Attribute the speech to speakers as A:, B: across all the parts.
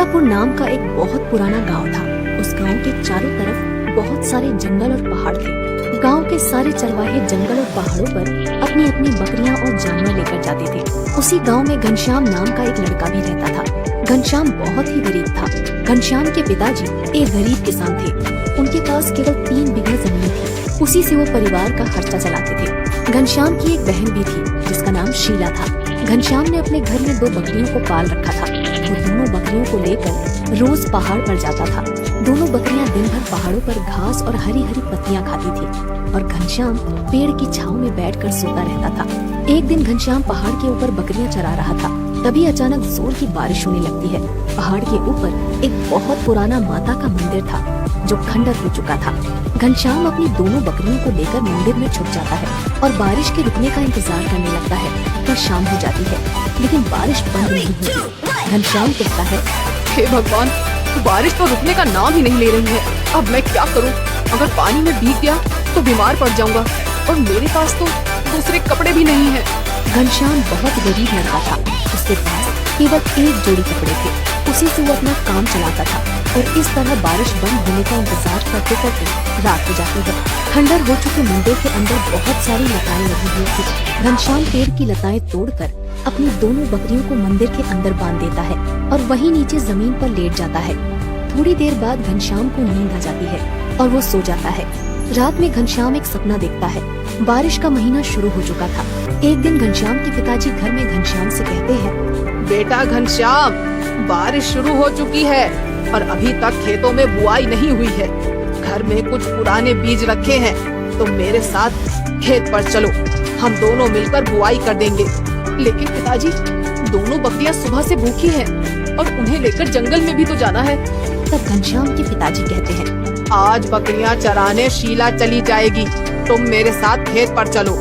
A: शीलापुर नाम का एक बहुत पुराना गांव था। उस गांव के चारों तरफ बहुत सारे जंगल और पहाड़ थे। गांव के सारे चरवाहे जंगल और पहाड़ों पर अपनी अपनी बकरियां और जानवर लेकर जाते थे। उसी गांव में घनश्याम नाम का एक लड़का भी रहता था। घनश्याम बहुत ही गरीब था। घनश्याम के पिताजी एक गरीब किसान थे। उनके पास केवल 3 बीघा जमीन थी। उसी से वो परिवार का खर्चा चलाते थे। घनश्याम की एक बहन भी थी जिसका नाम शीला था। घनश्याम ने अपने घर में 2 बकरियों को पाल रखा था। वो दोनों बकरियों को लेकर रोज पहाड़ पर जाता था। दोनों बकरियां दिन भर पहाड़ों पर घास और हरी हरी पत्तियां खाती थी और घनश्याम पेड़ की छांव में बैठकर सोता रहता था। एक दिन घनश्याम पहाड़ के ऊपर बकरियां चरा रहा था। तभी अचानक जोर की बारिश होने लगती है। पहाड़ के ऊपर एक बहुत पुराना माता का मंदिर था जो खंडर हो चुका था। घनश्याम अपनी दोनों बकरियों को लेकर मंदिर में छुप जाता है और बारिश के रुकने का इंतजार करने लगता है। तो शाम हो जाती है लेकिन बारिश बंद नहीं होती। घनश्याम कहता है,
B: हे भगवान, बारिश तो रुकने का नाम ही नहीं ले रही है। अब मैं क्या करूं? अगर पानी में भीग गया तो बीमार पड़ जाऊंगा और मेरे पास तो दूसरे कपड़े भी नहीं हैं।
A: घनश्याम बहुत गरीब लड़का था। उसके पास केवल एक जोड़ी कपड़े थे। उसी से वो अपना काम चलाता था और इस तरह बारिश बंद होने का इंतजार करते करते रात हो जाती है। खंडर हो चुके मंदिर के अंदर बहुत सारी लताएं लगी हुई थी। घनश्याम पेड़ की लताएं तोड़कर अपनी दोनों बकरियों को मंदिर के अंदर बांध देता है और वहीं नीचे जमीन पर लेट जाता है। थोड़ी देर बाद घनश्याम को नींद आ जाती है और वो सो जाता है। रात में घनश्याम एक सपना देखता है। बारिश का महीना शुरू हो चुका था। एक दिन घनश्याम के पिताजी घर में घनश्याम से कहते हैं,
B: बेटा घनश्याम, बारिश शुरू हो चुकी है और अभी तक खेतों में बुआई नहीं हुई है। घर में कुछ पुराने बीज रखे हैं, तो मेरे साथ खेत पर चलो, हम दोनों मिलकर बुआई कर देंगे। लेकिन पिताजी, दोनों बकरियां सुबह से भूखी हैं और उन्हें लेकर जंगल में भी तो जाना है।
A: तब घनश्याम के पिताजी कहते हैं,
B: आज बकरियां चराने शीला चली जाएगी, तुम मेरे साथ खेत पर चलो।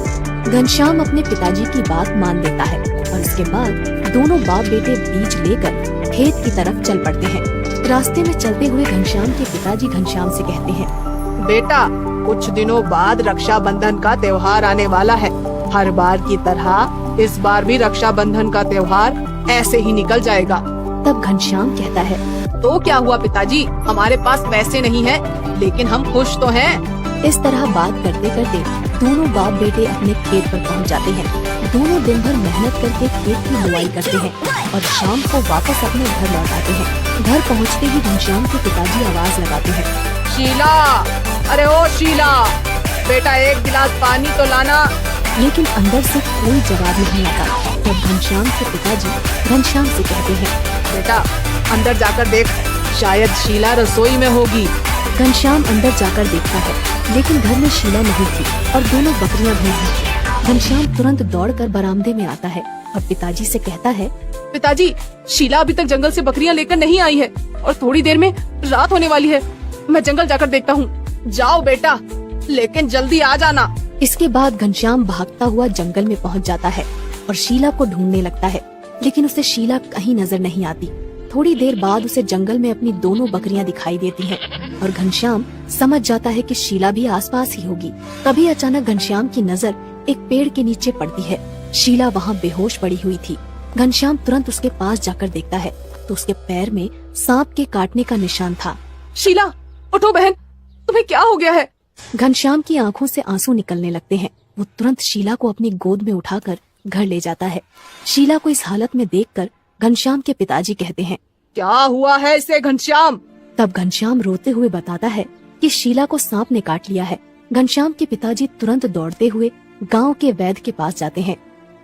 A: घनश्याम अपने पिताजी की बात मान लेता है और इसके बाद दोनों बाप बेटे बीज लेकर खेत की तरफ चल पड़ते हैं। रास्ते में चलते हुए घनश्याम के पिताजी घनश्याम से कहते हैं,
B: बेटा, कुछ दिनों बाद रक्षाबंधन का त्योहार आने वाला है। हर बार की तरह इस बार भी रक्षाबंधन का त्योहार ऐसे ही निकल जाएगा।
A: तब घनश्याम कहता है,
B: तो क्या हुआ पिताजी, हमारे पास पैसे नहीं है, लेकिन हम खुश तो हैं।
A: इस तरह बात करते करते दोनों बाप बेटे अपने खेत पर पहुंच जाते हैं। दोनों दिन भर मेहनत करके खेत की बुआई करते हैं और शाम को वापस अपने घर लौट आते हैं। घर पहुंचते ही घनश्याम के पिताजी आवाज लगाते हैं,
B: शीला, अरे ओ शीला, बेटा एक गिलास पानी तो लाना।
A: लेकिन अंदर से कोई जवाब नहीं आता। तब घनश्याम के पिताजी घनश्याम से कहते हैं,
B: बेटा अंदर जाकर देख, शायद शीला रसोई में होगी।
A: घनश्याम अंदर जाकर देखता है लेकिन घर में शीला नहीं थी और दोनों बकरियां भी नहीं। घनश्याम तुरंत दौड़कर बरामदे में आता है और पिताजी से कहता है,
B: पिताजी, शीला अभी तक जंगल से बकरियां लेकर नहीं आई है और थोड़ी देर में रात होने वाली है। मैं जंगल जाकर देखता हूँ। जाओ बेटा, लेकिन जल्दी आ जाना।
A: इसके बाद घनश्याम भागता हुआ जंगल में पहुंच जाता है और शीला को ढूंढने लगता है, लेकिन उसे शीला कहीं नजर नहीं आती। थोड़ी देर बाद उसे जंगल में अपनी दोनों बकरियां दिखाई देती हैं और घनश्याम समझ जाता है कि शीला भी आसपास ही होगी। तभी अचानक घनश्याम की नजर एक पेड़ के नीचे पड़ती है। शीला वहाँ बेहोश पड़ी हुई थी। घनश्याम तुरंत उसके पास जाकर देखता है तो उसके पैर में सांप के काटने का निशान था।
B: शीला, उठो बहन, तुम्हें क्या हो गया है?
A: घनश्याम की आंखों से आंसू निकलने लगते हैं। वो तुरंत शीला को अपनी गोद में उठाकर घर ले जाता है। शीला को इस हालत में देखकर घनश्याम के पिताजी कहते हैं,
B: क्या हुआ है इसे घनश्याम?
A: तब घनश्याम रोते हुए बताता है कि शीला को सांप ने काट लिया है। घनश्याम के पिताजी तुरंत दौड़ते हुए गांव के वैद्य के पास जाते हैं।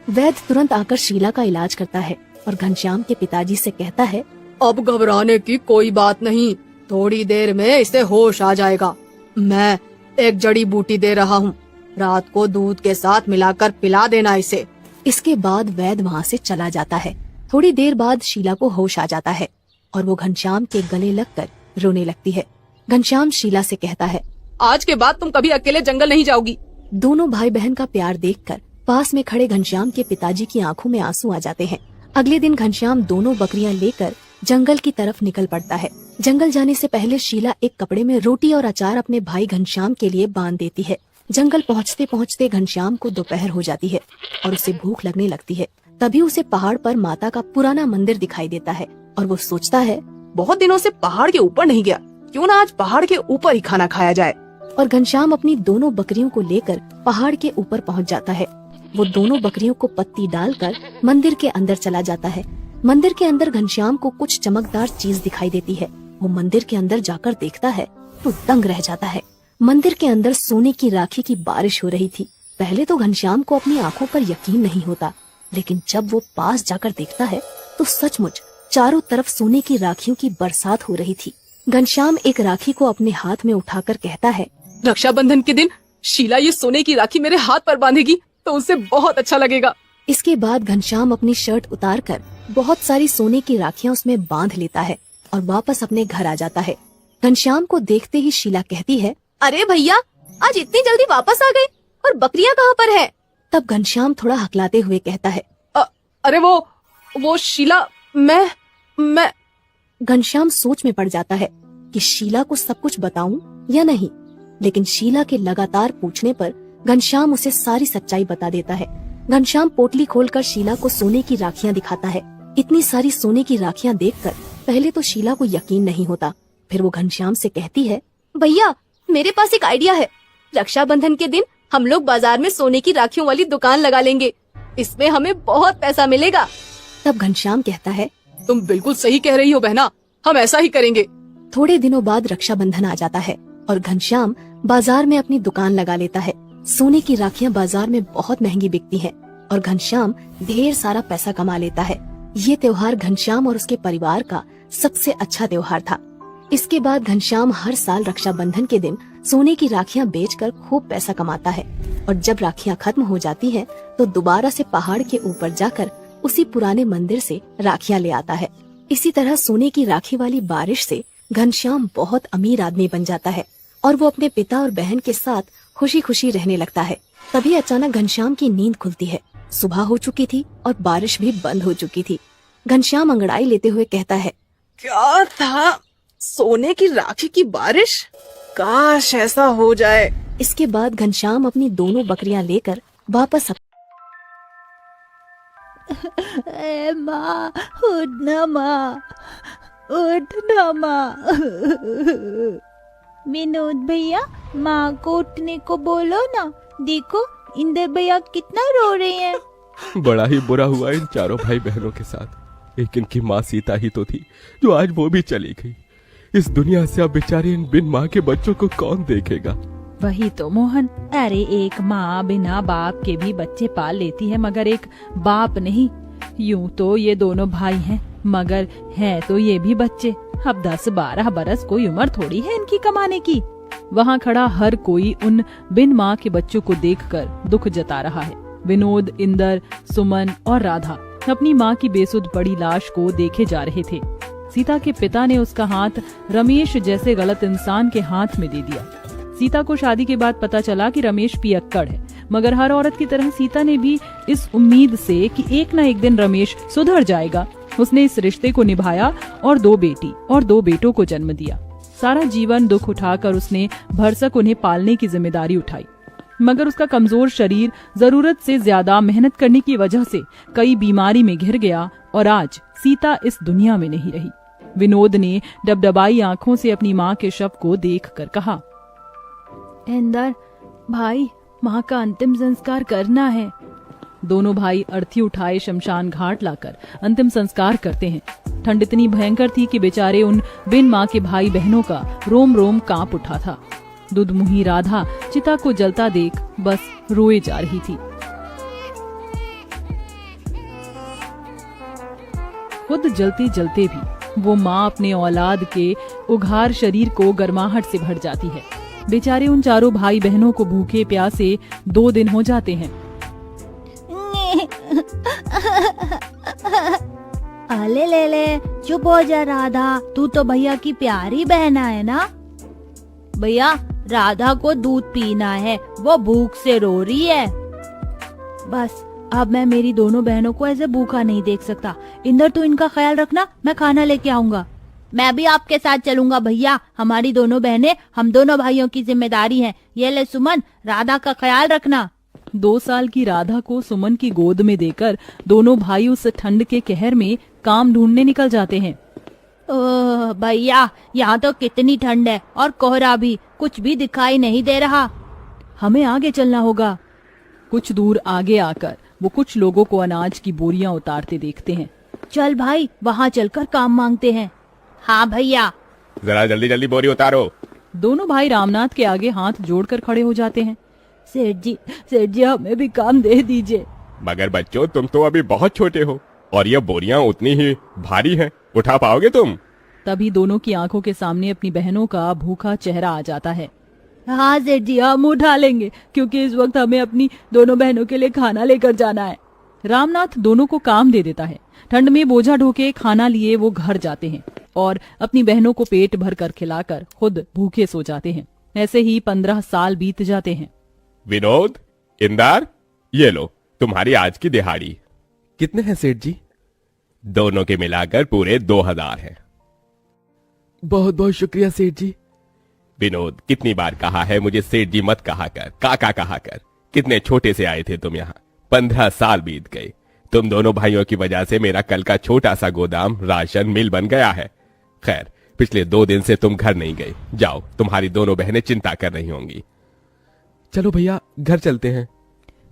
A: वैद्य तुरंत आकर शीला का इलाज करता है और घनश्याम के पिताजी से कहता है,
B: अब घबराने की कोई बात नहीं, थोड़ी देर में इसे होश आ जाएगा। मैं एक जड़ी बूटी दे रहा हूँ, रात को दूध के साथ मिलाकर पिला देना इसे।
A: इसके बाद वैद्य वहाँ से चला जाता है। थोड़ी देर बाद शीला को होश आ जाता है और वो घनश्याम के गले लगकर रोने लगती है। घनश्याम शीला से कहता है,
B: आज के बाद तुम कभी अकेले जंगल नहीं जाओगी।
A: दोनों भाई बहन का प्यार देखकर पास में खड़े घनश्याम के पिताजी की आंखों में आंसू आ जाते हैं। अगले दिन घनश्याम दोनों बकरियां लेकर जंगल की तरफ निकल पड़ता है। जंगल जाने से पहले शीला एक कपड़े में रोटी और अचार अपने भाई घनश्याम के लिए बांध देती है। जंगल पहुँचते पहुँचते घनश्याम को दोपहर हो जाती है और उसे भूख लगने लगती है। तभी उसे पहाड़ पर माता का पुराना मंदिर दिखाई देता है और वो सोचता है
B: बहुत दिनों से पहाड़ के ऊपर नहीं गया, क्यों ना आज पहाड़ के ऊपर ही खाना खाया जाए।
A: और घनश्याम अपनी दोनों बकरियों को लेकर पहाड़ के ऊपर पहुंच जाता है। वो दोनों बकरियों को पत्ती डालकर मंदिर के अंदर चला जाता है। मंदिर के अंदर घनश्याम को कुछ चमकदार चीज दिखाई देती है। वो मंदिर के अंदर जाकर देखता है तो दंग रह जाता है। मंदिर के अंदर सोने की राखी की बारिश हो रही थी। पहले तो घनश्याम को अपनी आंखों पर यकीन नहीं होता, लेकिन जब वो पास जाकर देखता है तो सचमुच चारों तरफ सोने की राखियों की बरसात हो रही थी। घनश्याम एक राखी को अपने हाथ में उठाकर कहता है,
B: रक्षाबंधन के दिन शीला ये सोने की राखी मेरे हाथ पर बांधेगी तो उसे बहुत अच्छा लगेगा।
A: इसके बाद घनश्याम अपनी शर्ट उतारकर बहुत सारी सोने की राखियां उसमें बांध लेता है और वापस अपने घर आ जाता है। घनश्याम को देखते ही शीला कहती है, अरे भैया, आज इतनी जल्दी वापस आ गए और बकरियां कहाँ पर है? तब घनश्याम थोड़ा हकलाते हुए कहता है,
B: अरे वो शीला, मैं
A: घनश्याम सोच में पड़ जाता है कि शीला को सब कुछ बताऊं या नहीं, लेकिन शीला के लगातार पूछने पर घनश्याम उसे सारी सच्चाई बता देता है। घनश्याम पोटली खोलकर शीला को सोने की राखियां दिखाता है। इतनी सारी सोने की राखियां देखकर पहले तो शीला को यकीन नहीं होता। फिर वो घनश्याम से कहती है, भैया, मेरे पास एक आइडिया है। रक्षाबंधन के दिन हम लोग बाजार में सोने की राखियों वाली दुकान लगा लेंगे, इसमें हमें बहुत पैसा मिलेगा। तब घनश्याम कहता है,
B: तुम बिल्कुल सही कह रही हो बहना, हम ऐसा ही करेंगे।
A: थोड़े दिनों बाद रक्षाबंधन आ जाता है और घनश्याम बाजार में अपनी दुकान लगा लेता है। सोने की राखियां बाजार में बहुत महंगी बिकती हैं और घनश्याम ढेर सारा पैसा कमा लेता है। ये त्योहार घनश्याम और उसके परिवार का सबसे अच्छा त्योहार था। इसके बाद घनश्याम हर साल रक्षाबंधन के दिन सोने की राखियां बेचकर खूब पैसा कमाता है और जब राखियां खत्म हो जाती हैं तो दोबारा से पहाड़ के ऊपर जाकर उसी पुराने मंदिर से राखियां ले आता है। इसी तरह सोने की राखी वाली बारिश से घनश्याम बहुत अमीर आदमी बन जाता है और वो अपने पिता और बहन के साथ खुशी खुशी रहने लगता है। तभी अचानक घनश्याम की नींद खुलती है। सुबह हो चुकी थी और बारिश भी बंद हो चुकी थी। घनश्याम अंगड़ाई लेते हुए कहता है,
B: क्या था? सोने की राखी की बारिश? काश ऐसा हो जाए।
A: इसके बाद घनश्याम अपनी दोनों बकरियां लेकर वापस
C: माँ, उठना माँ, उठना माँ। विनोद भैया, माँ को उठने को बोलो ना। देखो इंदर भैया कितना रो रहे हैं।
D: बड़ा ही बुरा हुआ इन चारों भाई बहनों के साथ। एक इनकी माँ सीता ही तो थी जो आज वो भी चली गई। इस दुनिया से अब बेचारे इन बिन माँ के बच्चों को कौन देखेगा।
C: वही तो मोहन, अरे एक माँ बिना बाप के भी बच्चे पाल लेती है, मगर एक बाप नहीं। यूं तो ये दोनों भाई हैं, मगर हैं तो ये भी बच्चे। अब 10-12 बरस कोई उम्र थोड़ी है इनकी कमाने की। वहाँ खड़ा हर कोई उन बिन माँ के बच्चों को देखकर दुख जता रहा है। विनोद, इंदर, सुमन और राधा अपनी माँ की बेसुध पड़ी लाश को देखे जा रहे थे। सीता के पिता ने उसका हाथ रमेश जैसे गलत इंसान के हाथ में दे दिया। सीता को शादी के बाद पता चला कि रमेश पियक्कड़ है, मगर हर औरत की तरह सीता ने भी इस उम्मीद से कि एक न एक दिन रमेश सुधर जाएगा, उसने इस रिश्ते को निभाया और 2 बेटी और 2 बेटों को जन्म दिया। सारा जीवन दुख उठाकर उसने भरसक उन्हें पालने की जिम्मेदारी उठाई, मगर उसका कमजोर शरीर जरूरत से ज्यादा मेहनत करने की वजह से कई बीमारी में घिर गया और आज सीता इस दुनिया में नहीं रही। विनोद ने डबडबाई आंखों से अपनी माँ के शव को देखकर कहा, इंदर भाई, माँ का अंतिम संस्कार करना है। दोनों भाई अर्थी उठाए शमशान घाट लाकर अंतिम संस्कार करते हैं। ठंड इतनी भयंकर थी कि बेचारे उन बिन माँ के भाई बहनों का रोम रोम कांप उठा था। दुधमुही राधा चिता को जलता देख बस रोए जा रही थी। खुद जलते जलते भी वो माँ अपने औलाद के उघार शरीर को गर्माहट से भर जाती है। बेचारे उन चारों भाई बहनों को भूखे प्यासे 2 दिन हो जाते हैं।
E: अले ले चुप हो जा राधा, तू तो भैया की प्यारी बहना है ना। भैया, राधा को दूध पीना है, वो भूख से रो रही है। बस अब मैं मेरी दोनों बहनों को ऐसे भूखा नहीं देख सकता। इंदर, तू इनका ख्याल रखना, मैं खाना लेके आऊंगा। मैं भी आपके साथ चलूंगा भैया, हमारी दोनों बहनें हम दोनों भाइयों की जिम्मेदारी है। ये ले सुमन, राधा का ख्याल रखना।
C: 2 साल की राधा को सुमन की गोद में देकर दोनों भाई उस ठंड के कहर में काम ढूंढने निकल जाते हैं।
E: ओह भैया, यहाँ तो कितनी ठंड है और कोहरा भी, कुछ भी दिखाई नहीं दे रहा।
C: हमें आगे चलना होगा। कुछ दूर आगे आकर वो कुछ लोगों को अनाज की बोरियां उतारते देखते हैं।
E: चल भाई, वहाँ चलकर काम मांगते हैं। हाँ भैया।
D: जरा जल्दी जल्दी बोरी उतारो।
C: दोनों भाई रामनाथ के आगे हाथ जोड़कर खड़े हो जाते हैं।
E: सेठ जी हमें भी काम दे दीजिए।
D: मगर बच्चों, तुम तो अभी बहुत छोटे हो और ये बोरियां उतनी ही भारी हैं, उठा पाओगे तुम?
C: तभी दोनों की आंखों के सामने अपनी बहनों का भूखा चेहरा आ जाता है।
E: हाँ सेठ जी, हम उठा लेंगे, क्योंकि इस वक्त हमें अपनी दोनों बहनों के लिए खाना लेकर जाना है।
C: रामनाथ दोनों को काम दे देता है। ठंड में बोझा ढोके खाना लिए वो घर जाते हैं और अपनी बहनों को पेट भर कर खिलाकर खुद भूखे सो जाते हैं। ऐसे ही 15 साल बीत जाते हैं।
D: विनोद, इंदार, ये लो तुम्हारी आज की दिहाड़ी।
F: कितने हैं सेठ जी?
D: दोनों के मिलाकर पूरे 2000 हैं।
F: बहुत बहुत शुक्रिया सेठ जी।
D: विनोद, कितनी बार कहा है मुझे सेठ जी मत कहा कर, काका कहा कर। कितने छोटे से आए थे तुम यहाँ, 15 साल बीत गए। तुम दोनों भाइयों की वजह से मेरा कल का छोटा सा गोदाम राशन मिल बन गया है। खैर, पिछले 2 दिन से तुम घर नहीं गए। जाओ, तुम्हारी दोनों बहनें चिंता कर रही होंगी।
F: चलो भैया, घर चलते हैं।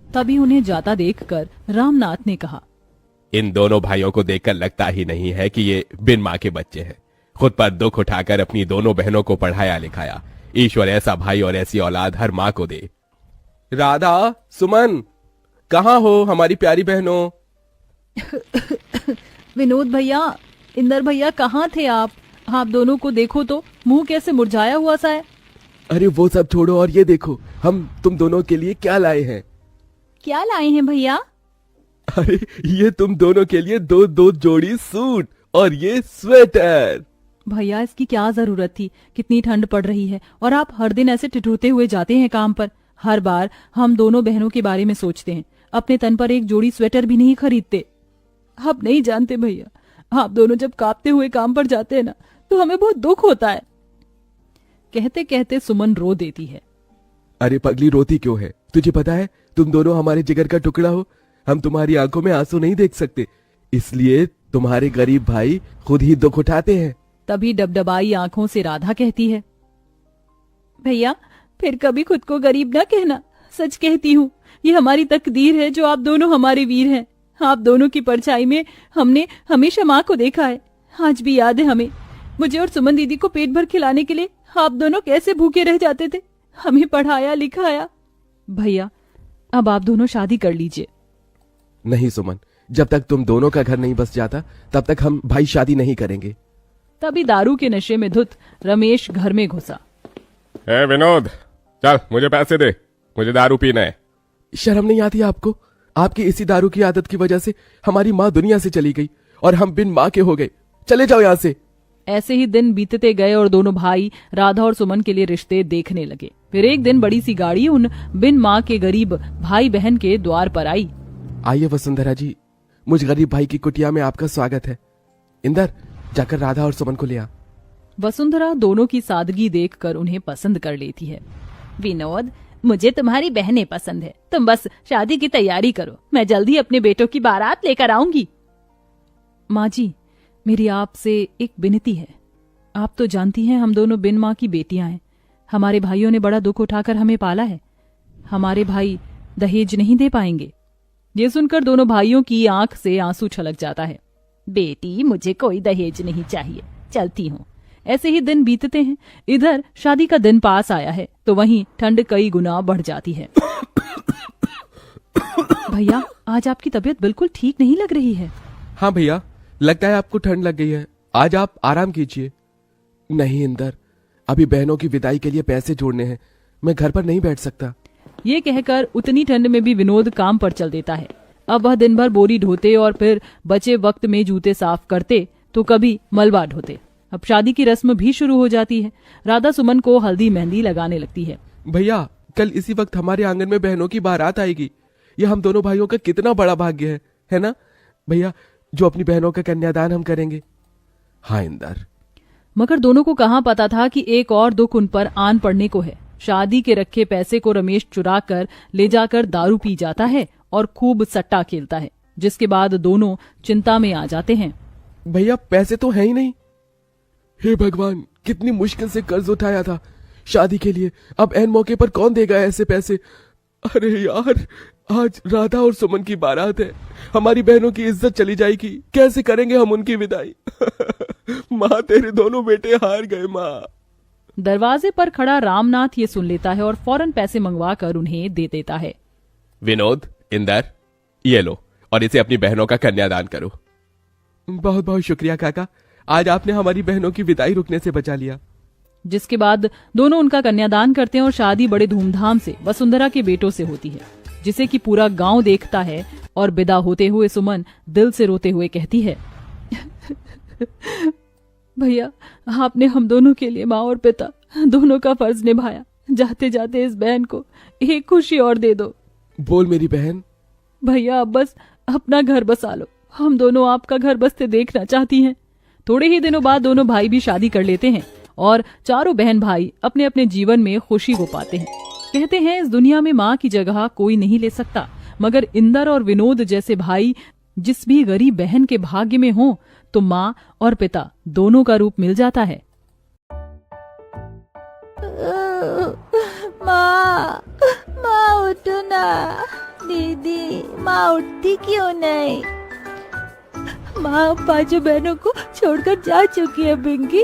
C: तभी उन्हें जाता देखकर रामनाथ ने कहा,
D: इन दोनों भाइयों को देखकर लगता ही नहीं है कि ये बिन माँ के बच्चे हैं। खुद पर दुख उठाकर अपनी दोनों बहनों को पढ़ाया लिखाया। ईश्वर ऐसा भाई और ऐसी औलाद हर माँ को दे।
F: राधा, सुमन, कहाँ हो हमारी प्यारी बहनों?
C: विनोद भैया, इंदर भैया, कहाँ थे आप? आप दोनों को देखो तो, मुंह कैसे मुरझाया हुआ सा है।
F: अरे वो सब छोड़ो और ये देखो, हम तुम दोनों के लिए क्या लाए हैं।
C: क्या लाए हैं भैया?
F: अरे ये तुम दोनों के लिए 2 जोड़ी सूट और ये स्वेटर।
C: भैया, इसकी क्या जरूरत थी? कितनी ठंड पड़ रही है और आप हर दिन ऐसे ठिठुरते हुए जाते हैं काम पर। हर बार हम दोनों बहनों के बारे में सोचते हैं, अपने तन पर एक जोड़ी स्वेटर भी नहीं खरीदते। आप नहीं जानते भैया, आप दोनों जब कांपते हुए काम पर जाते हैं ना, तो हमें बहुत दुख होता है। कहते कहते सुमन रो देती है।
F: अरे पगली, रोती क्यों है? तुझे पता है तुम दोनों हमारे जिगर का टुकड़ा हो। हम तुम्हारी आंखों में आंसू नहीं देख सकते, इसलिए तुम्हारे गरीब भाई खुद ही दुख उठाते हैं।
C: तभी डबडबाई आंखों से राधा कहती है, भैया फिर कभी खुद को गरीब ना कहना। सच कहती हूँ, ये हमारी तकदीर है जो आप दोनों हमारे वीर हैं। आप दोनों की परछाई में हमने हमेशा माँ को देखा है। आज भी याद है हमें, मुझे और सुमन दीदी को पेट भर खिलाने के लिए आप दोनों कैसे भूखे रह जाते थे, हमें पढ़ाया लिखाया। भैया, अब आप दोनों शादी कर लीजिए।
F: नहीं सुमन, जब तक तुम दोनों का घर नहीं बस जाता तब तक हम भाई शादी नहीं करेंगे।
C: तभी दारू के नशे में धुत रमेश घर में घुसा।
D: ए विनोद, चल मुझे पैसे दे, मुझे दारू पीना है।
F: शर्म नहीं आती आपको? आपकी इसी दारू की आदत की वजह से हमारी माँ दुनिया से चली गई और हम बिन माँ के हो गए। चले जाओ यहाँ से।
C: ऐसे ही दिन बीतते गए और दोनों भाई राधा और सुमन के लिए रिश्ते देखने लगे। फिर एक दिन बड़ी सी गाड़ी उन बिन माँ के गरीब भाई बहन के द्वार पर आई।
F: आइए वसुंधरा जी, मुझ गरीब भाई की कुटिया में आपका स्वागत है। इंदर, जाकर राधा और सुमन को ले आ।
C: वसुंधरा दोनों की सादगी देखकर उन्हें पसंद कर लेती है।
E: विनोद, मुझे तुम्हारी बहनें पसंद है। तुम बस शादी की तैयारी करो, मैं जल्दी अपने बेटों की बारात लेकर आऊंगी।
C: माँ जी, मेरी आपसे एक विनती है। आप तो जानती हैं हम दोनों बिन माँ की बेटियां हैं। हमारे भाइयों ने बड़ा दुख उठाकर हमें पाला है। हमारे भाई दहेज नहीं दे पाएंगे। ये सुनकर दोनों भाइयों की आंख से आंसू छलक जाता है।
E: बेटी, मुझे कोई दहेज नहीं चाहिए, चलती हूँ।
C: ऐसे ही दिन बीतते हैं। इधर शादी का दिन पास आया है तो वहीं ठंड कई गुना बढ़ जाती है। भैया, आज आपकी तबीयत बिल्कुल ठीक नहीं लग रही है।
F: हाँ भैया, लगता है आपको ठंड लग गई है। आज आप आराम कीजिए। नहीं इंदर, अभी बहनों की विदाई के लिए पैसे जोड़ने हैं, मैं घर पर नहीं बैठ सकता।
C: ये कहकर उतनी ठंड में भी विनोद काम पर चल देता है। अब वह दिन भर बोरी ढोते और फिर बचे वक्त में जूते साफ करते तो कभी मलबा ढोते। अब शादी की रस्म भी शुरू हो जाती है। राधा सुमन को हल्दी मेहंदी लगाने लगती है।
F: भैया, कल इसी वक्त हमारे आंगन में बहनों की बारात आएगी। ये हम दोनों भाइयों का कितना बड़ा भाग्य है ना भैया, जो अपनी बहनों का कन्यादान हम करेंगे। हाँ इंदर।
C: मगर दोनों को कहाँ पता था कि एक और दुख उन पर आन पड़ने को है। शादी के रखे पैसे को रमेश चुरा कर ले जाकर दारू पी जाता है और खूब सट्टा खेलता है, जिसके बाद दोनों चिंता में आ जाते हैं।
F: भैया, पैसे तो है ही नहीं। हे भगवान, कितनी मुश्किल से कर्ज उठाया था शादी के लिए, अब ऐन मौके पर कौन देगा ऐसे पैसे। अरे यार, आज राधा और सुमन की बारात है, हमारी बहनों की इज्जत चली जाएगी, कैसे करेंगे हम उनकी विदाई। माँ, तेरे दोनों बेटे हार गए माँ।
C: दरवाजे पर खड़ा रामनाथ ये सुन लेता है और फौरन पैसे मंगवा कर उन्हें दे देता है।
D: विनोद, इंदर, ये लो और इसे अपनी बहनों का कन्यादान करो।
F: बहुत बहुत शुक्रिया काका, आज आपने हमारी बहनों की विदाई रुकने से बचा लिया।
C: जिसके बाद दोनों उनका कन्यादान करते हैं और शादी बड़े धूमधाम से वसुंधरा के बेटों से होती है, जिसे कि पूरा गांव देखता है। और विदा होते हुए सुमन दिल से रोते हुए कहती है, भैया, आपने हम दोनों के लिए माँ और पिता दोनों का फर्ज निभाया। जाते जाते इस बहन को एक खुशी और दे दो।
F: बोल मेरी बहन।
C: भैया, अब बस अपना घर बसा लो, हम दोनों आपका घर बसते देखना चाहती हैं। थोड़े ही दिनों बाद दोनों भाई भी शादी कर लेते हैं और चारों बहन भाई अपने अपने जीवन में खुशी हो पाते हैं। कहते हैं इस दुनिया में माँ की जगह कोई नहीं ले सकता, मगर इंदर और विनोद जैसे भाई जिस भी गरीब बहन के भाग्य में हो तो माँ और पिता दोनों का रूप मिल जाता है।
E: माँ, माँ उठो ना। दीदी, माँ उठती क्यों नहीं? माँ पांचों बहनों को छोड़कर जा चुकी है पिंकी।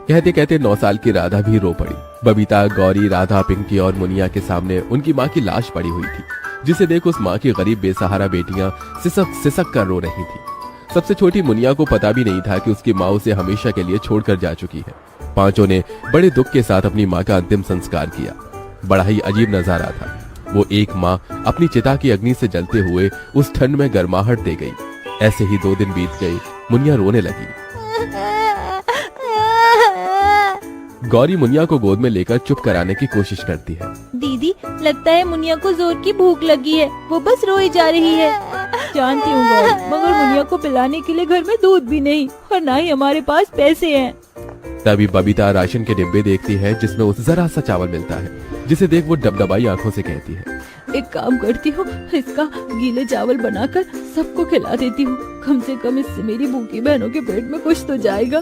F: कहते कहते 9 साल की राधा भी रो पड़ी। बबीता, गौरी, राधा, पिंकी और मुनिया के सामने उनकी माँ की लाश पड़ी हुई थी, जिसे देख उस माँ की गरीब बेसहारा बेटियां सिसक सिसक कर रो रही थी। सबसे छोटी मुनिया को पता भी नहीं था कि उसकी माँ उसे हमेशा के लिए छोड़कर जा चुकी है। पांचों ने बड़े दुख के साथ अपनी माँ का अंतिम संस्कार किया। बड़ा ही अजीब नजारा था। वो एक माँ अपनी चिता की अग्नि से जलते हुए उस ठंड में गर्माहट दे गई। ऐसे ही 2 दिन बीत गए। मुनिया रोने लगी। गौरी मुनिया को गोद में लेकर चुप कराने की कोशिश करती है।
E: दीदी, लगता है मुनिया को जोर की भूख लगी है, वो बस रोई जा रही है। जानती हूँ गौरी, मगर मुनिया को पिलाने के लिए घर में दूध भी नहीं और ना ही हमारे पास पैसे हैं।
F: तभी बबीता राशन के डिब्बे देखती है जिसमें उसे जरा सा चावल मिलता है, जिसे देख वो डबडबाई आंखों से कहती है,
C: एक काम करती हूँ, इसका गीले चावल बनाकर सबको खिला देती हूँ, कम से कम इससे मेरी भूखी बहनों के पेट में कुछ तो जाएगा।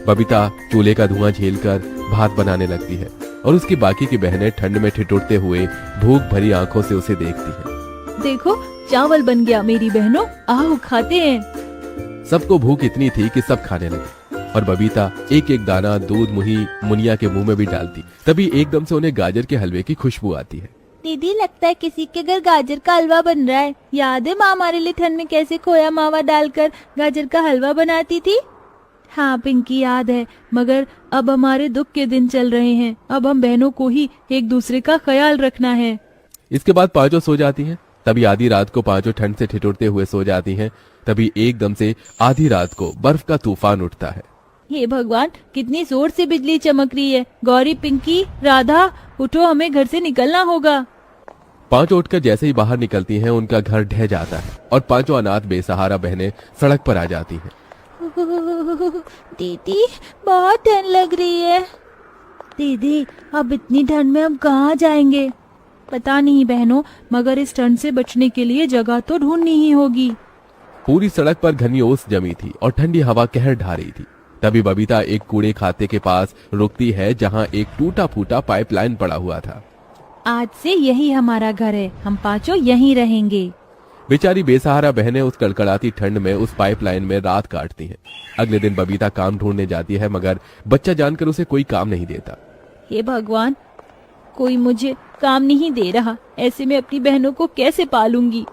F: बबीता चूल्हे का धुआं झेलकर भात बनाने लगती है और उसकी बाकी की बहनें ठंड में ठिठुरते हुए भूख भरी आंखों से उसे देखती हैं।
E: देखो, चावल बन गया मेरी बहनों, आओ खाते हैं।
F: सबको भूख इतनी थी कि सब खाने लगे और बबीता एक एक दाना दूध मुनिया के मुंह में भी डालती। तभी एकदम से उन्हें गाजर के हलवे की खुशबू आती है।
E: दीदी, लगता है किसी के घर गाजर का हलवा बन रहा है। याद है माँ हमारे लिए ठंड में कैसे खोया मावा डालकर गाजर का हलवा बनाती थी? हाँ पिंकी, याद है, मगर अब हमारे दुख के दिन चल रहे हैं। अब हम बहनों को ही एक दूसरे का ख्याल रखना है।
F: इसके बाद पांचों सो जाती हैं। तभी आधी रात को पांचों ठंड से ठिठुरते हुए सो जाती हैं। तभी एकदम से आधी रात को बर्फ का तूफान उठता है।
E: हे भगवान, कितनी जोर से बिजली चमक रही है। गौरी, पिंकी, राधा, उठो, हमें घर से निकलना होगा।
F: पांचों उठकर जैसे ही बाहर निकलती हैं, उनका घर ढह जाता है और पांचों अनाथ बेसहारा बहनें सड़क पर आ जाती हैं।
E: दीदी, बहुत ठंड लग रही है। दीदी, अब इतनी ठंड में हम कहाँ जाएंगे? पता नहीं बहनों, मगर इस ठंड से बचने के लिए जगह तो ढूंढनी ही होगी।
F: पूरी सड़क पर घनी ओस जमी थी और ठंडी हवा कहर ढा रही थी। तभी बबीता एक कूड़े खाते के पास रुकती है, जहाँ एक टूटा फूटा पाइपलाइन पड़ा हुआ था।
E: आज से यही हमारा घर है, हम पांचों यहीं रहेंगे।
F: बेचारी बेसहारा बहनें उस कड़कड़ाती ठंड में उस पाइपलाइन में रात काटती हैं। अगले दिन बबीता काम ढूंढने जाती है, मगर बच्चा जानकर उसे कोई काम नहीं देता।
E: हे भगवान, कोई मुझे काम नहीं दे रहा, ऐसे में अपनी बहनों को कैसे पालूंगी?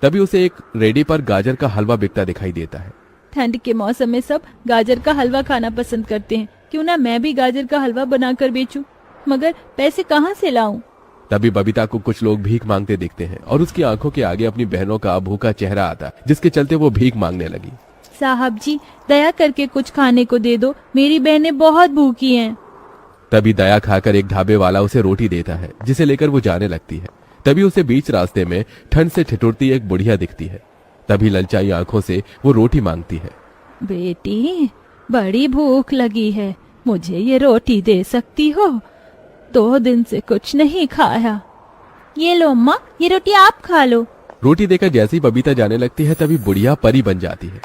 F: तभी उसे एक रेडी पर गाजर का हलवा बिकता दिखाई देता है।
E: ठंड के मौसम में सब गाजर का हलवा खाना पसंद करते हैं, क्यों ना मैं भी गाजर का हलवा बनाकर बेचूं? मगर पैसे कहाँ से लाऊं?
F: तभी बबीता को कुछ लोग भीख मांगते दिखते हैं और उसकी आंखों के आगे अपनी बहनों का भूखा चेहरा आता है, जिसके चलते वो भीख मांगने लगी।
E: साहब जी, दया करके कुछ खाने को दे दो, मेरी बहनें बहुत भूखी हैं।
F: तभी दया खाकर एक ढाबे वाला उसे रोटी देता है, जिसे लेकर वो जाने लगती है। तभी उसे बीच रास्ते में ठंड से ठिठुरती एक बुढ़िया दिखती है। तभी ललचाई आंखों से वो रोटी मांगती है।
E: बेटी, बड़ी भूख लगी है, मुझे ये रोटी दे सकती हो? 2 दिन से कुछ नहीं खाया। ये लो अम्मा, ये रोटी आप खा लो।
F: रोटी देकर जैसे ही बबीता जाने लगती है, तभी बुढ़िया परी बन जाती है।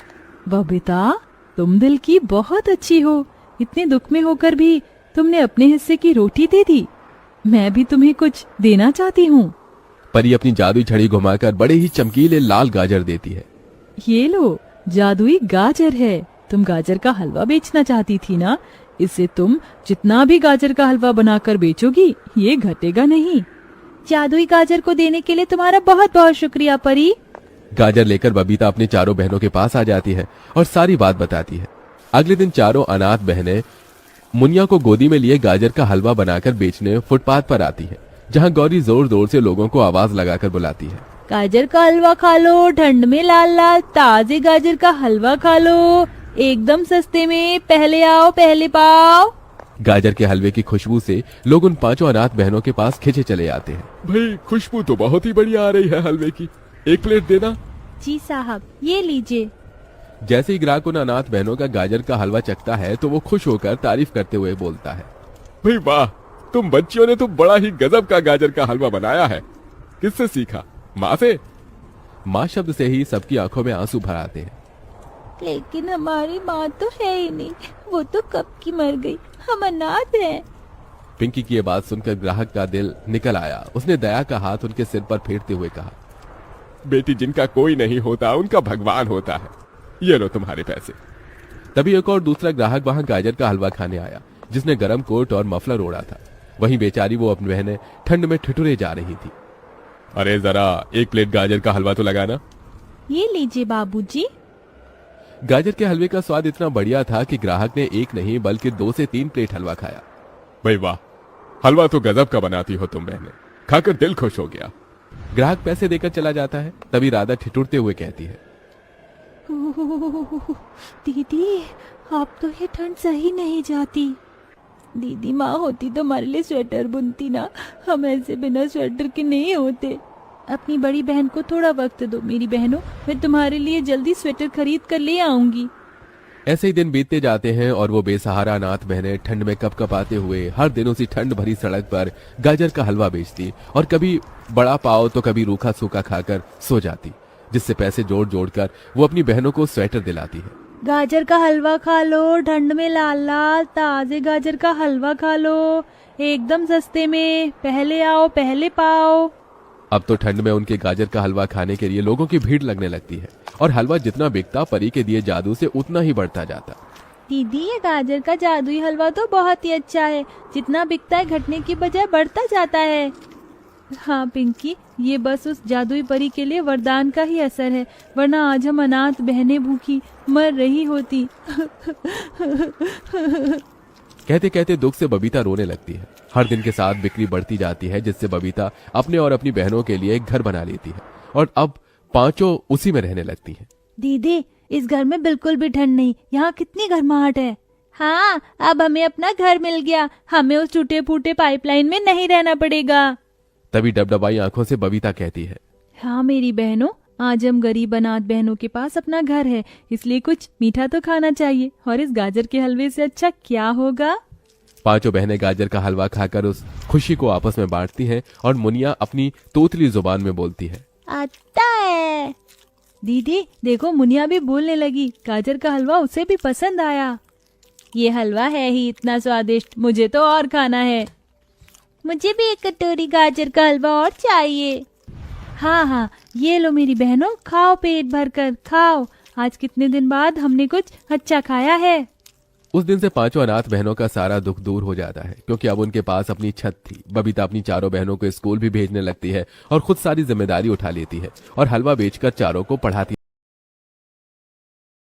C: बबीता, तुम दिल की बहुत अच्छी हो, इतने दुख में होकर भी तुमने अपने हिस्से की रोटी दे दी। मैं भी तुम्हें कुछ देना चाहती हूँ।
F: परी अपनी जादुई छड़ी घुमाकर बड़े ही चमकीले लाल गाजर देती है।
C: ये लो, जादुई गाजर है। तुम गाजर का हलवा बेचना चाहती थी ना? इससे तुम जितना भी गाजर का हलवा बनाकर बेचोगी, ये घटेगा नहीं।
E: जादुई गाजर को देने के लिए तुम्हारा बहुत बहुत शुक्रिया परी।
F: गाजर लेकर बबीता अपनी चारों बहनों के पास आ जाती है और सारी बात बताती है। अगले दिन चारों अनाथ बहनें मुनिया को गोदी में लिए गाजर का हलवा बनाकर बेचने फुटपाथ पर आती है, जहां गौरी जोर जोर से लोगों को आवाज लगाकर बुलाती है।
E: गाजर का हलवा खा लो, ठंड में लाल लाल ताजे गाजर का हलवा खा लो, एकदम सस्ते में, पहले आओ पहले पाओ।
F: गाजर के हलवे की खुशबू से लोग उन पांचों अनाथ बहनों के पास खिंचे चले आते हैं। भाई खुशबू तो बहुत ही बढ़िया आ रही है हलवे की, एक प्लेट देना।
E: जी साहब, ये लीजिए।
F: जैसे ही ग्राहक उन अनाथ बहनों का गाजर का हलवा चखता है तो वो खुश होकर तारीफ करते हुए बोलता है, भाई वाह, तुम बच्चियों ने तो बड़ा ही गजब का गाजर का हलवा बनाया है। किससे सीखा? माँ से? माँ शब्द से ही सबकी आंखों में आंसू भर आते हैं।
E: लेकिन हमारी माँ तो है ही नहीं, वो तो कब की मर गई, हम अनाथ हैं।
F: पिंकी की ये बात सुनकर ग्राहक का दिल निकल आया। उसने दया का हाथ उनके सिर पर फेरते हुए कहा, बेटी, जिनका कोई नहीं होता उनका भगवान होता है, ये लो तुम्हारे पैसे। तभी एक और दूसरा ग्राहक वहां गाजर का हलवा खाने आया, जिसने गरम कोट और मफलर ओढ़ा था। वहीं बेचारी वो अपनी बहनें ठंड में ठिठुरे जा रही थी। अरे जरा एक प्लेट गाजर का हलवा तो लगाना।
E: ये लीजिए बाबूजी।
F: गाजर के हलवे का स्वाद इतना बढ़िया था कि ग्राहक ने एक नहीं बल्कि 2 से 3 प्लेट हलवा खाया। भाई वाह, हलवा तो गजब का बनाती हो तुम बहनें, खाकर दिल खुश हो गया। ग्राहक पैसे देकर चला जाता है। तभी राधा ठिठुरते हुए कहती है,
E: दीदी, आप तो ये ठंड सही नहीं जाती। दीदी माँ होती तो हमारे लिए स्वेटर बुनती ना, हम ऐसे बिना स्वेटर के नहीं होते। अपनी बड़ी बहन को थोड़ा वक्त दो मेरी बहनों, मैं तुम्हारे लिए जल्दी स्वेटर खरीद कर ले आऊंगी।
F: ऐसे ही दिन बीतते जाते हैं और वो बेसहारा अनाथ बहनें ठंड में कपकपाते हुए हर दिन उसी ठंड भरी सड़क पर गाजर का हलवा बेचती और कभी बड़ा पाव तो कभी रूखा सूखा खाकर सो जाती, जिससे पैसे जोड़ जोड़ कर वो अपनी बहनों को स्वेटर दिलाती है।
E: गाजर का हलवा खा लो, ठंड में लाल लाल ताजे गाजर का हलवा खा लो, एकदम सस्ते में, पहले आओ पहले पाओ।
F: अब तो ठंड में उनके गाजर का हलवा खाने के लिए लोगों की भीड़ लगने लगती है और हलवा जितना बिकता परी के दिए जादू से उतना ही बढ़ता जाता।
E: दीदी, ये गाजर का जादुई हलवा तो बहुत ही अच्छा है, जितना बिकता है घटने की बजाय बढ़ता जाता है। हाँ पिंकी, ये बस उस जादुई परी के लिए वरदान का ही असर है, वरना आज हम अनाथ बहनें भूखी मर रही होती।
F: कहते कहते दुख से बबीता रोने लगती है। हर दिन के साथ बिक्री बढ़ती जाती है, जिससे बबीता अपने और अपनी बहनों के लिए एक घर बना लेती है और अब पांचों उसी में रहने लगती हैं।
E: दीदी, इस घर में बिल्कुल भी ठंड नहीं, यहाँ कितनी गर्माहट है। हाँ, अब हमें अपना घर मिल गया, हमें उस टूटे फूटे पाइपलाइन में नहीं रहना पड़ेगा।
F: तभी डबडबाई आंखों से बबीता कहती है,
C: हाँ मेरी बहनों, आज हम गरीब अनाथ बहनों के पास अपना घर है, इसलिए कुछ मीठा तो खाना चाहिए, और इस गाजर के हलवे से अच्छा क्या होगा।
F: पांचों बहनें गाजर का हलवा खाकर उस खुशी को आपस में बांटती हैं और मुनिया अपनी तोतली जुबान में बोलती है,
E: आता है।
C: दीदी देखो, मुनिया भी बोलने लगी, गाजर का हलवा उसे भी पसंद आया।
E: ये हलवा है ही इतना स्वादिष्ट, मुझे तो और खाना है। मुझे भी एक कटोरी गाजर का हलवा और चाहिए।
C: हाँ हाँ, ये लो मेरी बहनों, खाओ पेट भर कर खाओ, आज कितने दिन बाद हमने कुछ अच्छा खाया है।
F: उस दिन से पांचों अनाथ बहनों का सारा दुख दूर हो जाता है, क्योंकि अब उनके पास अपनी छत थी। बबीता अपनी चारों बहनों को स्कूल भी भेजने लगती है और खुद सारी जिम्मेदारी उठा लेती है और हलवा बेचकर चारों को पढ़ाती है।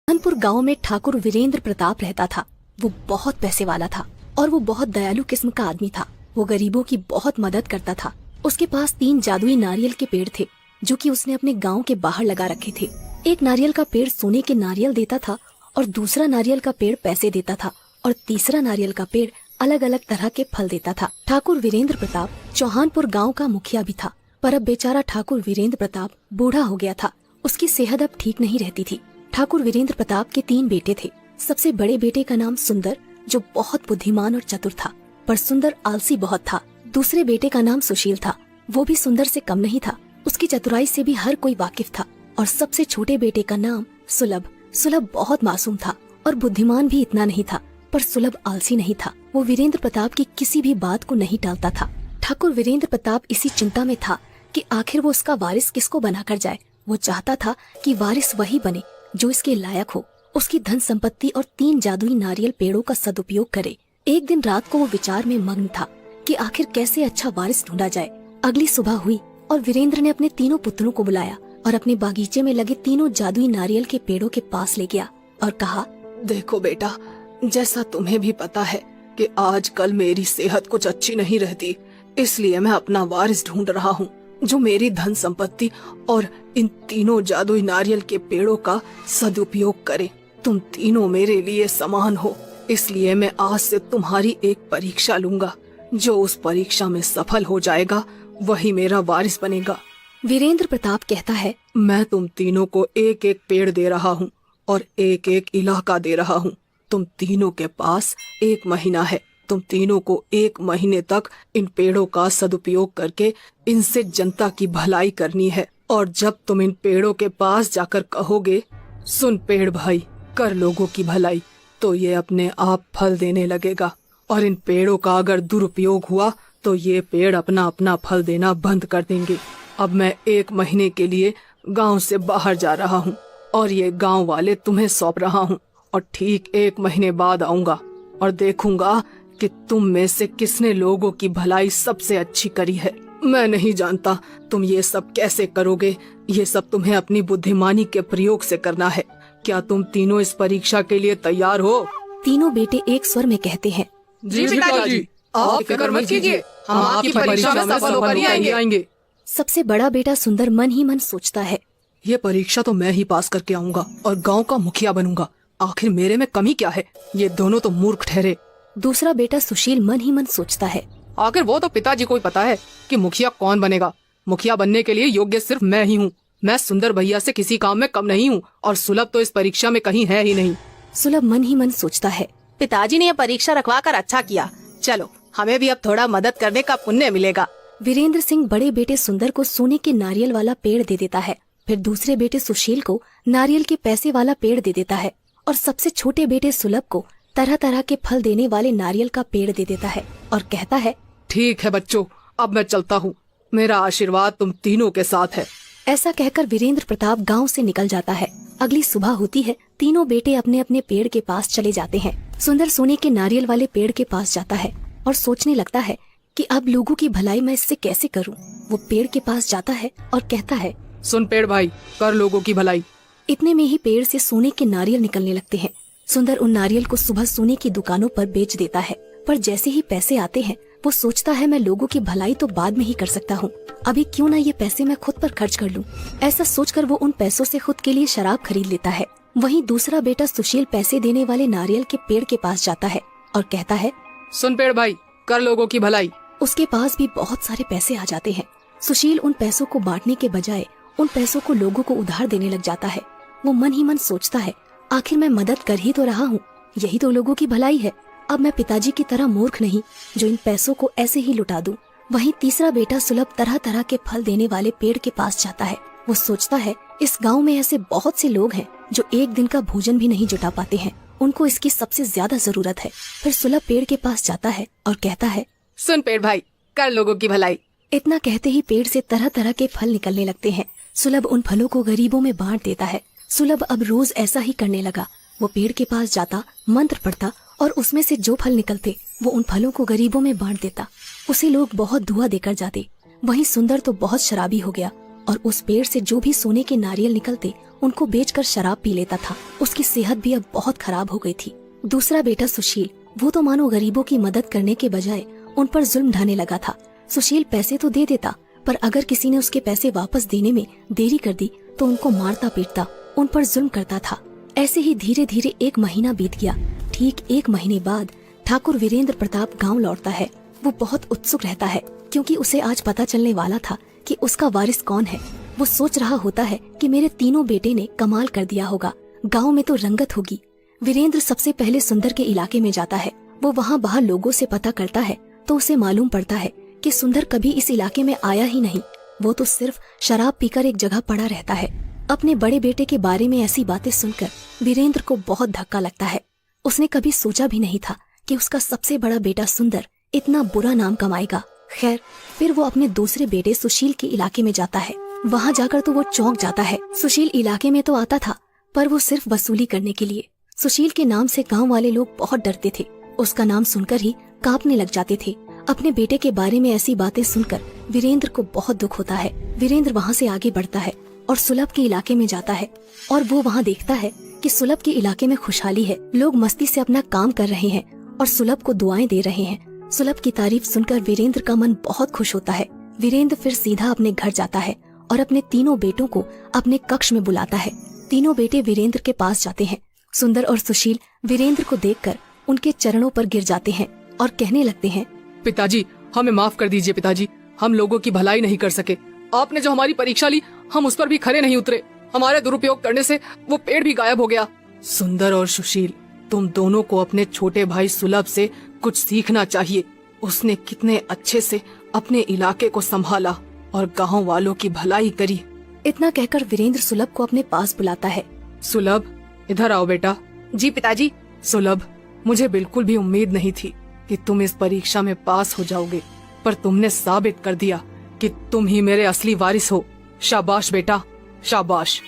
A: कानपुर गांव में ठाकुर वीरेंद्र प्रताप रहता था। वो बहुत पैसे वाला था और वो बहुत दयालु किस्म का आदमी था। वो गरीबों की बहुत मदद करता था। उसके पास 3 जादुई नारियल के पेड़ थे, जो कि उसने अपने गांव के बाहर लगा रखे थे। एक नारियल का पेड़ सोने के नारियल देता था और दूसरा नारियल का पेड़ पैसे देता था और तीसरा नारियल का पेड़ अलग अलग तरह के फल देता था। ठाकुर वीरेंद्र प्रताप चौहानपुर गांव का मुखिया भी था, पर अब बेचारा ठाकुर वीरेंद्र प्रताप बूढ़ा हो गया था। उसकी सेहत अब ठीक नहीं रहती थी। ठाकुर वीरेंद्र प्रताप के 3 बेटे थे। सबसे बड़े बेटे का नाम सुंदर, जो बहुत बुद्धिमान और चतुर था, पर सुंदर आलसी बहुत था। दूसरे बेटे का नाम सुशील था। वो भी सुंदर से कम नहीं था। उसकी चतुराई से भी हर कोई वाकिफ था। और सबसे छोटे बेटे का नाम सुलभ। सुलभ बहुत मासूम था और बुद्धिमान भी इतना नहीं था, पर सुलभ आलसी नहीं था। वो वीरेंद्र प्रताप की किसी भी बात को नहीं टालता था। ठाकुर वीरेंद्र प्रताप इसी चिंता में था कि आखिर वो उसका वारिस किसको बनाकर जाए। वो चाहता था कि वारिस वही बने जो इसके लायक हो, उसकी धन संपत्ति और 3 जादुई नारियल पेड़ों का सदुपयोग करे। एक दिन रात को वो विचार में मग्न था कि आखिर कैसे अच्छा वारिस ढूंढा जाए। अगली सुबह हुई और वीरेंद्र ने अपने तीनों पुत्रों को बुलाया और अपने बागीचे में लगे 3 जादुई नारियल के पेड़ों के पास ले गया और कहा,
B: देखो बेटा, जैसा तुम्हें भी पता है कि आजकल मेरी सेहत कुछ अच्छी नहीं रहती, इसलिए मैं अपना वारिस ढूंढ रहा हूँ जो मेरी धन संपत्ति और इन 3 जादुई नारियल के पेड़ों का सदुपयोग करे। तुम तीनों मेरे लिए समान हो, इसलिए मैं आज से तुम्हारी एक परीक्षा लूंगा। जो उस परीक्षा में सफल हो जाएगा वही मेरा वारिस बनेगा।
A: वीरेंद्र प्रताप कहता है,
B: मैं तुम तीनों को एक एक पेड़ दे रहा हूँ और एक एक इलाका दे रहा हूँ। तुम तीनों के पास 1 महीना है। तुम तीनों को 1 महीने तक इन पेड़ों का सदुपयोग करके इनसे जनता की भलाई करनी है। और जब तुम इन पेड़ों के पास जाकर कहोगे, सुन पेड़ भाई, कर लोगों की भलाई, तो ये अपने आप फल देने लगेगा। और इन पेड़ों का अगर दुरुपयोग हुआ तो ये पेड़ अपना अपना फल देना बंद कर देंगे। अब मैं 1 महीने के लिए गांव से बाहर जा रहा हूँ और ये गांव वाले तुम्हें सौंप रहा हूँ और ठीक 1 महीने बाद आऊंगा और देखूंगा कि तुम में से किसने लोगों की भलाई सबसे अच्छी करी है। मैं नहीं जानता तुम ये सब कैसे करोगे, ये सब तुम्हें अपनी बुद्धिमानी के प्रयोग से करना है। क्या तुम तीनों इस परीक्षा के लिए तैयार हो?
A: तीनों बेटे एक स्वर में कहते हैं,
B: जी पिताजी, आप फिक्र मत कीजिए, हम आपकी परीक्षा में सफल होकर ही आएंगे।
A: सबसे बड़ा बेटा सुंदर मन ही मन सोचता है,
B: ये परीक्षा तो मैं ही पास करके आऊंगा और गांव का मुखिया बनूंगा। आखिर मेरे में कमी क्या है? ये दोनों तो मूर्ख ठहरे।
A: दूसरा बेटा सुशील मन ही मन सोचता है,
B: आखिर वो तो पिताजी को ही पता है कि मुखिया कौन बनेगा। मुखिया बनने के लिए योग्य सिर्फ मैं ही हूँ। मैं सुंदर भैया से किसी काम में कम नहीं हूँ और सुलभ तो इस परीक्षा में कहीं है ही नहीं।
A: सुलभ मन ही मन सोचता है,
G: पिताजी ने यह परीक्षा रखवा कर अच्छा किया। चलो, हमें भी अब थोड़ा मदद करने का पुण्य मिलेगा।
A: वीरेंद्र सिंह बड़े बेटे सुंदर को सोने के नारियल वाला पेड़ दे देता है। फिर दूसरे बेटे सुशील को नारियल के पैसे वाला पेड़ दे देता है और सबसे छोटे बेटे सुलभ को तरह तरह के फल देने वाले नारियल का पेड़ दे देता है और कहता है,
B: ठीक है बच्चों, अब मैं चलता हूँ। मेरा आशीर्वाद तुम तीनों के साथ है।
A: ऐसा कहकर वीरेंद्र प्रताप गांव से निकल जाता है। अगली सुबह होती है। तीनों बेटे अपने अपने पेड़ के पास चले जाते हैं। सुंदर सोने के नारियल वाले पेड़ के पास जाता है और सोचने लगता है कि अब लोगों की भलाई मैं इससे कैसे करूं। वो पेड़ के पास जाता है और कहता है,
B: सुन पेड़ भाई, कर लोगों की भलाई।
A: इतने में ही पेड़ से सोने के नारियल निकलने लगते हैं। सुंदर उन नारियल को सुबह सोने की दुकानों पर बेच देता है, पर जैसे ही पैसे आते हैं वो सोचता है, मैं लोगों की भलाई तो बाद में ही कर सकता हूँ, अभी क्यों ना ये पैसे मैं खुद पर खर्च कर लूँ। ऐसा सोचकर वो उन पैसों से खुद के लिए शराब खरीद लेता है। वहीं दूसरा बेटा सुशील पैसे देने वाले नारियल के पेड़ के पास जाता है और कहता है,
B: सुन पेड़ भाई, कर लोगों की भलाई।
A: उसके पास भी बहुत सारे पैसे आ जाते हैं। सुशील उन पैसों को बांटने के बजाय उन पैसों को लोगों को उधार देने लग जाता है। वो मन ही मन सोचता है, आखिर मैं मदद कर ही तो रहा हूँ, यही तो लोगों की भलाई है। अब मैं पिताजी की तरह मूर्ख नहीं जो इन पैसों को ऐसे ही लुटा दूं। वहीं तीसरा बेटा सुलभ तरह तरह के फल देने वाले पेड़ के पास जाता है। वो सोचता है, इस गांव में ऐसे बहुत से लोग हैं जो एक दिन का भोजन भी नहीं जुटा पाते हैं, उनको इसकी सबसे ज्यादा जरूरत है। फिर सुलभ पेड़ के पास जाता है और कहता है,
G: सुन पेड़ भाई, कर लोगों की भलाई।
A: इतना कहते ही पेड़ से तरह तरह के फल निकलने लगते हैं। सुलभ उन फलों को गरीबों में बांट देता है। सुलभ अब रोज ऐसा ही करने लगा। वो पेड़ के पास जाता, मंत्र पढ़ता और उसमें से जो फल निकलते वो उन फलों को गरीबों में बांट देता। उसे लोग बहुत दुआ देकर जाते। वहीं सुंदर तो बहुत शराबी हो गया और उस पेड़ से जो भी सोने के नारियल निकलते उनको बेचकर शराब पी लेता था। उसकी सेहत भी अब बहुत खराब हो गई थी। दूसरा बेटा सुशील, वो तो मानो गरीबों की मदद करने के बजाय उन पर जुल्म ढाने लगा था। सुशील पैसे तो दे देता, पर अगर किसी ने उसके पैसे वापस देने में देरी कर दी तो उनको मारता पीटता, उन पर जुल्म करता था। ऐसे ही धीरे धीरे 1 महीना बीत गया। ठीक 1 महीने बाद ठाकुर वीरेंद्र प्रताप गांव लौटता है। वो बहुत उत्सुक रहता है क्योंकि उसे आज पता चलने वाला था कि उसका वारिस कौन है। वो सोच रहा होता है कि मेरे तीनों बेटे ने कमाल कर दिया होगा, गांव में तो रंगत होगी। वीरेंद्र सबसे पहले सुंदर के इलाके में जाता है। वो वहाँ बाहर लोगों से पता करता है तो उसे मालूम पड़ता है कि सुंदर कभी इस इलाके में आया ही नहीं। वो तो सिर्फ शराब पीकर एक जगह पड़ा रहता है। अपने बड़े बेटे के बारे में ऐसी बातें सुनकर वीरेंद्र को बहुत धक्का लगता है। उसने कभी सोचा भी नहीं था कि उसका सबसे बड़ा बेटा सुंदर इतना बुरा नाम कमाएगा। खैर, फिर वो अपने दूसरे बेटे सुशील के इलाके में जाता है। वहाँ जाकर तो वो चौंक जाता है। सुशील इलाके में तो आता था, पर वो सिर्फ वसूली करने के लिए। सुशील के नाम से गांव वाले लोग बहुत डरते थे। उसका नाम सुनकर ही कांपने लग जाते थे। अपने बेटे के बारे में ऐसी बातें सुनकर वीरेंद्र को बहुत दुख होता है। वीरेंद्र वहाँ से आगे बढ़ता है और सुलभ के इलाके में जाता है और वो वहाँ देखता है कि सुलभ के इलाके में खुशहाली है। लोग मस्ती से अपना काम कर रहे हैं और सुलभ को दुआएं दे रहे हैं। सुलभ की तारीफ सुनकर वीरेंद्र का मन बहुत खुश होता है। वीरेंद्र फिर सीधा अपने घर जाता है और अपने तीनों बेटों को अपने कक्ष में बुलाता है। तीनों बेटे वीरेंद्र के पास जाते हैं। सुंदर और सुशील वीरेंद्र को देखकर उनके चरणों पर गिर जाते हैं और कहने लगते हैं,
B: पिताजी, हमें माफ कर दीजिए पिताजी। हम लोगों की भलाई नहीं कर सके। आपने जो हमारी परीक्षा ली, हम उस पर भी खरे नहीं उतरे। हमारे दुरुपयोग करने से वो पेड़ भी गायब हो गया। सुंदर और सुशील, तुम दोनों को अपने छोटे भाई सुलभ से कुछ सीखना चाहिए। उसने कितने अच्छे से अपने इलाके को संभाला और गांव वालों की भलाई करी।
A: इतना कहकर वीरेंद्र सुलभ को अपने पास बुलाता है।
B: सुलभ, इधर आओ बेटा।
G: जी पिताजी।
B: सुलभ, मुझे बिल्कुल भी उम्मीद नहीं थी कि तुम इस परीक्षा में पास हो जाओगे, पर तुमने साबित कर दिया कि तुम ही मेरे असली वारिस हो। शाबाश बेटा, शाबाश।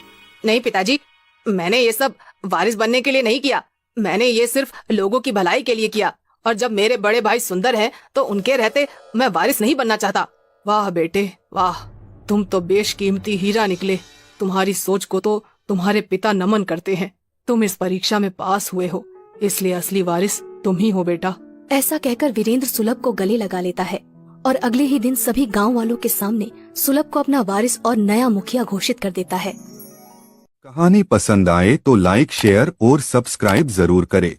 G: नहीं पिताजी, मैंने ये सब वारिस बनने के लिए नहीं किया। मैंने ये सिर्फ लोगों की भलाई के लिए किया। और जब मेरे बड़े भाई सुंदर हैं, तो उनके रहते मैं वारिस नहीं बनना चाहता।
B: वाह बेटे वाह, तुम तो बेशकीमती हीरा निकले। तुम्हारी सोच को तो तुम्हारे पिता नमन करते हैं। तुम इस परीक्षा में पास हुए हो, इसलिए असली वारिस तुम ही हो बेटा।
A: ऐसा कहकर वीरेंद्र सुलभ को गले लगा लेता है और अगले ही दिन सभी गांव वालों के सामने सुलभ को अपना वारिस और नया मुखिया घोषित कर देता है।
H: कहानी पसंद आए तो लाइक, शेयर और सब्सक्राइब जरूर करें।